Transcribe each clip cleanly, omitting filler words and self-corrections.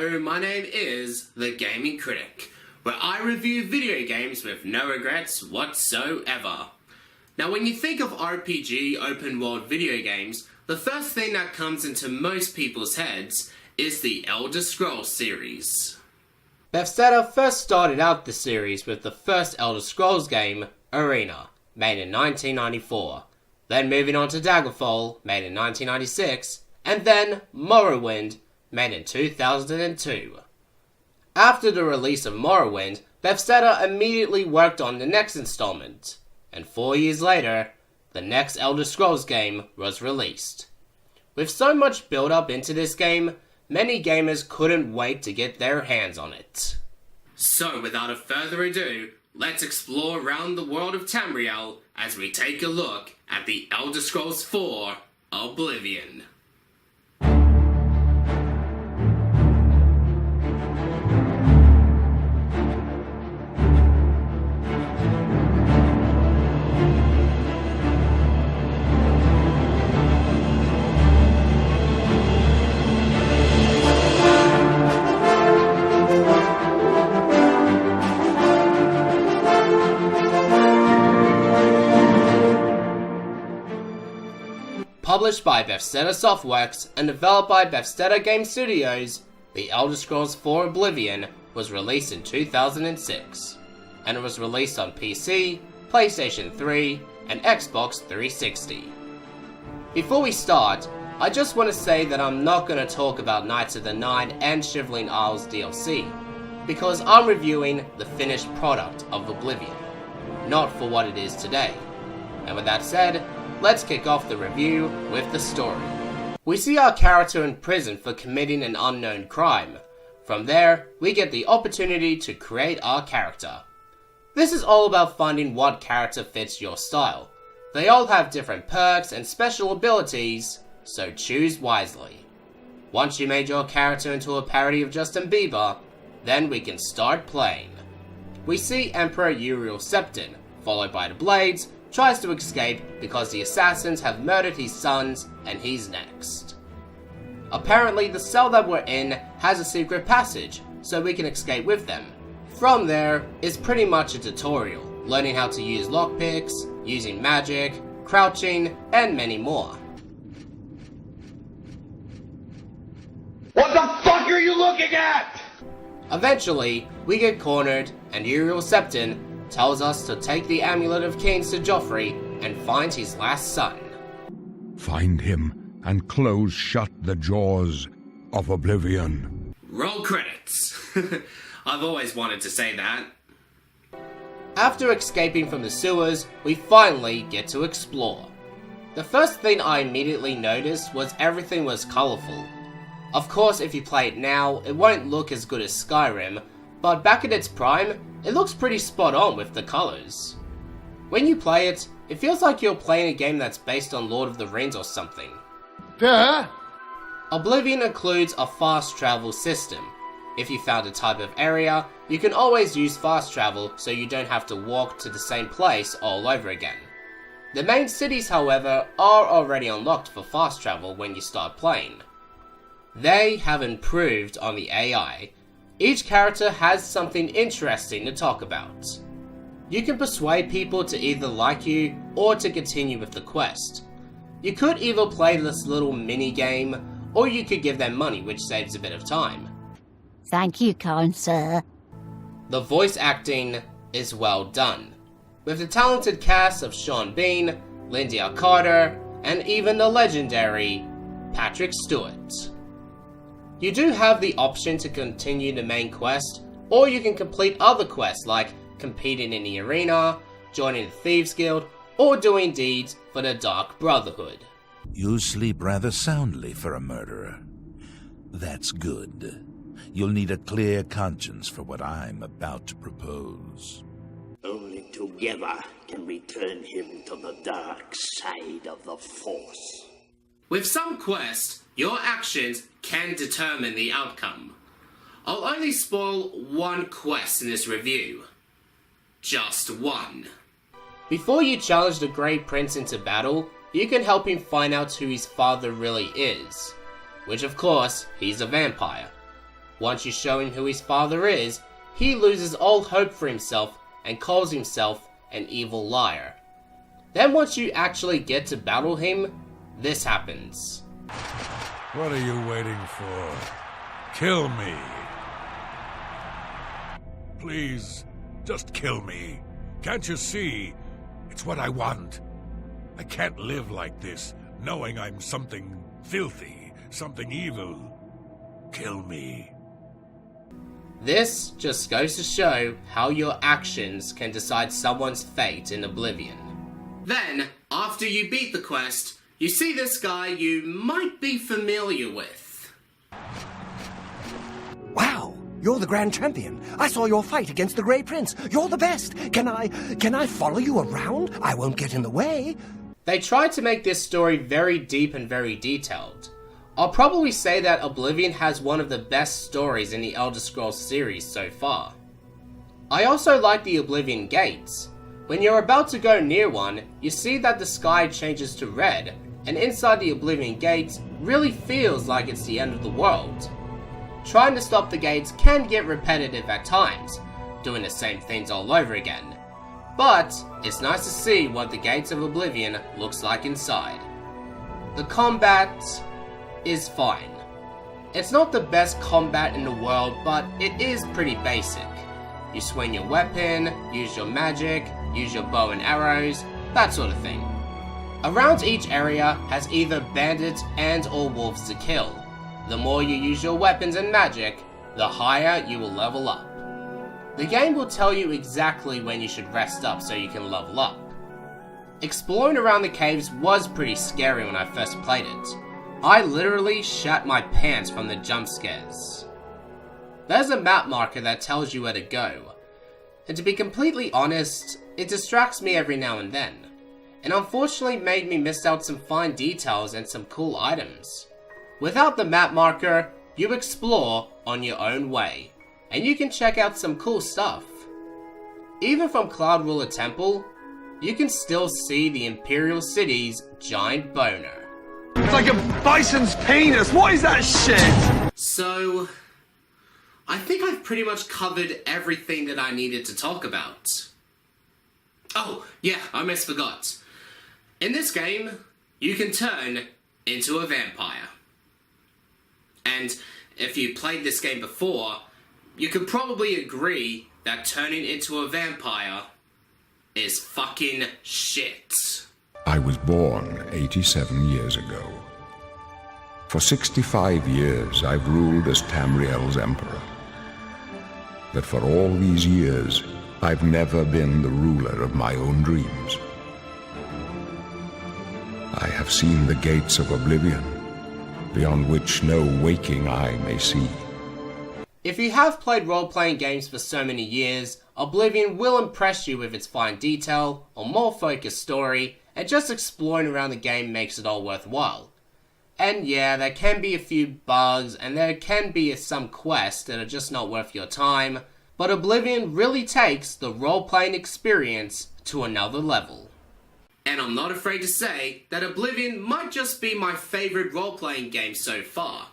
Hello, my name is the Gaming Critic, where I review video games with no regrets whatsoever. Now, when you think of RPG open world video games, the first thing that comes into most people's heads is the Elder Scrolls series. Bethesda first started out the series with the first Elder Scrolls game, Arena, made in 1994, then moving on to Daggerfall, made in 1996, and then Morrowind, made in 2002. After the release of Morrowind, Bethesda immediately worked on the next installment, and 4 years later, the next Elder Scrolls game was released. With so much build up into this game, many gamers couldn't wait to get their hands on it. So without further ado, let's explore around the world of Tamriel as we take a look at the Elder Scrolls 4 Oblivion. Published by Bethesda Softworks and developed by Bethesda Game Studios, The Elder Scrolls 4 Oblivion was released in 2006, and it was released on PC, PlayStation 3, and Xbox 360. Before we start, I just want to say that I'm not going to talk about Knights of the Nine and Shivling Isles DLC, because I'm reviewing the finished product of Oblivion, not for what it is today. And with that said, let's kick off the review with the story. We see our character in prison for committing an unknown crime. From there, we get the opportunity to create our character. This is all about finding what character fits your style. They all have different perks and special abilities, so choose wisely. Once you made your character into a parody of Justin Bieber, then we can start playing. We see Emperor Uriel Septon, followed by the Blades, tries to escape because the assassins have murdered his sons and he's next. Apparently the cell that we're in has a secret passage, so we can escape with them. From there is pretty much a tutorial, learning how to use lockpicks, using magic, crouching, and many more. What the fuck are you looking at? Eventually, we get cornered and Uriel Septon tells us to take the Amulet of Kings to Joffrey and find his last son. Find him and close shut the jaws of Oblivion. Roll credits. I've always wanted to say that. After escaping from the sewers, we finally get to explore. The first thing I immediately noticed was everything was colourful. Of course, if you play it now, it won't look as good as Skyrim, but back at its prime, it looks pretty spot on with the colours. When you play it, it feels like you're playing a game that's based on Lord of the Rings or something. Duh! Oblivion includes a fast travel system. If you found a type of area, you can always use fast travel so you don't have to walk to the same place all over again. The main cities, however, are already unlocked for fast travel when you start playing. They have improved on the AI. Each character has something interesting to talk about. You can persuade people to either like you or to continue with the quest. You could either play this little mini game or you could give them money, which saves a bit of time. Thank you, kind sir. The voice acting is well done, with the talented cast of Sean Bean, Lindy Carter, and even the legendary Patrick Stewart. You do have the option to continue the main quest, or you can complete other quests like competing in the arena, joining the Thieves Guild, or doing deeds for the Dark Brotherhood. You sleep rather soundly for a murderer. That's good. You'll need a clear conscience for what I'm about to propose. Only together can we turn him to the dark side of the Force. With some quests, your actions can determine the outcome. I'll only spoil one quest in this review. Just one. Before you challenge the Grey Prince into battle, you can help him find out who his father really is. Which of course, he's a vampire. Once you show him who his father is, he loses all hope for himself and calls himself an evil liar. Then once you actually get to battle him, this happens. What are you waiting for? Kill me. Please, just kill me. Can't you see? It's what I want. I can't live like this, knowing I'm something filthy, something evil. Kill me. This just goes to show how your actions can decide someone's fate in Oblivion. Then, after you beat the quest, you see this guy you might be familiar with. Wow, you're the Grand Champion. I saw your fight against the Grey Prince. You're the best. Can I follow you around? I won't get in the way. They tried to make this story very deep and very detailed. I'll probably say that Oblivion has one of the best stories in the Elder Scrolls series so far. I also like the Oblivion gates. When you're about to go near one, you see that the sky changes to red, and inside the Oblivion gates really feels like it's the end of the world. Trying to stop the gates can get repetitive at times, doing the same things all over again. But it's nice to see what the gates of Oblivion looks like inside. The combat is fine. It's not the best combat in the world, but it is pretty basic. You swing your weapon, use your magic, use your bow and arrows, that sort of thing. Around each area has either bandits and or wolves to kill. The more you use your weapons and magic, the higher you will level up. The game will tell you exactly when you should rest up so you can level up. Exploring around the caves was pretty scary when I first played it. I literally shat my pants from the jump scares. There's a map marker that tells you where to go, and to be completely honest, it distracts me every now and then, and unfortunately made me miss out some fine details and some cool items. Without the map marker, you explore on your own way, and you can check out some cool stuff. Even from Cloud Ruler Temple, you can still see the Imperial City's giant boner. It's like a bison's penis. What is that shit? So, I think I've pretty much covered everything that I needed to talk about. Oh, yeah, I almost forgot. In this game, you can turn into a vampire. And if you played this game before, you could probably agree that turning into a vampire is fucking shit. I was born 87 years ago. For 65 years, I've ruled as Tamriel's emperor. But for all these years, I've never been the ruler of my own dreams. I have seen the gates of Oblivion, beyond which no waking eye may see. If you have played role-playing games for so many years, Oblivion will impress you with its fine detail, a more focused story, and just exploring around the game makes it all worthwhile. And yeah, there can be a few bugs, and there can be some quests that are just not worth your time, but Oblivion really takes the role-playing experience to another level. And I'm not afraid to say that Oblivion might just be my favourite role-playing game so far.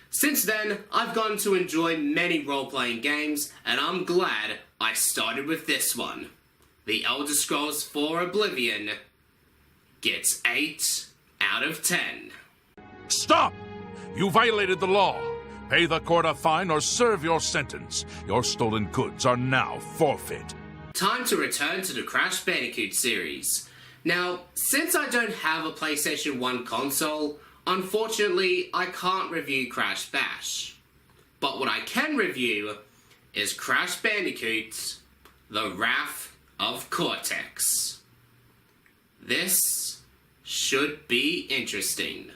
Since then, I've gotten to enjoy many role-playing games, and I'm glad I started with this one. The Elder Scrolls 4 Oblivion gets 8 out of 10. Stop! You violated the law. Pay the court a fine or serve your sentence. Your stolen goods are now forfeit. Time to return to the Crash Bandicoot series. Now, since I don't have a PlayStation 1 console, unfortunately I can't review Crash Bash. But what I can review is Crash Bandicoot, The Wrath of Cortex. This should be interesting.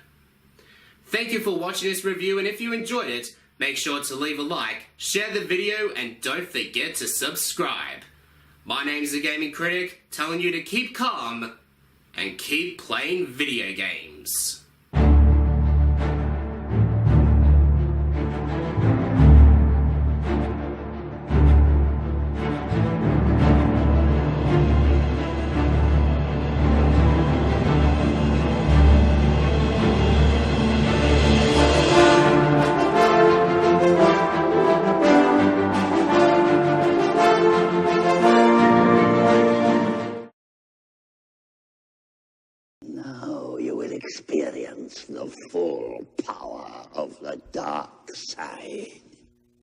Thank you for watching this review, and if you enjoyed it, make sure to leave a like, share the video, and don't forget to subscribe. My name is the Gaming Critic, telling you to keep calm and keep playing video games. experience the full power of the dark side.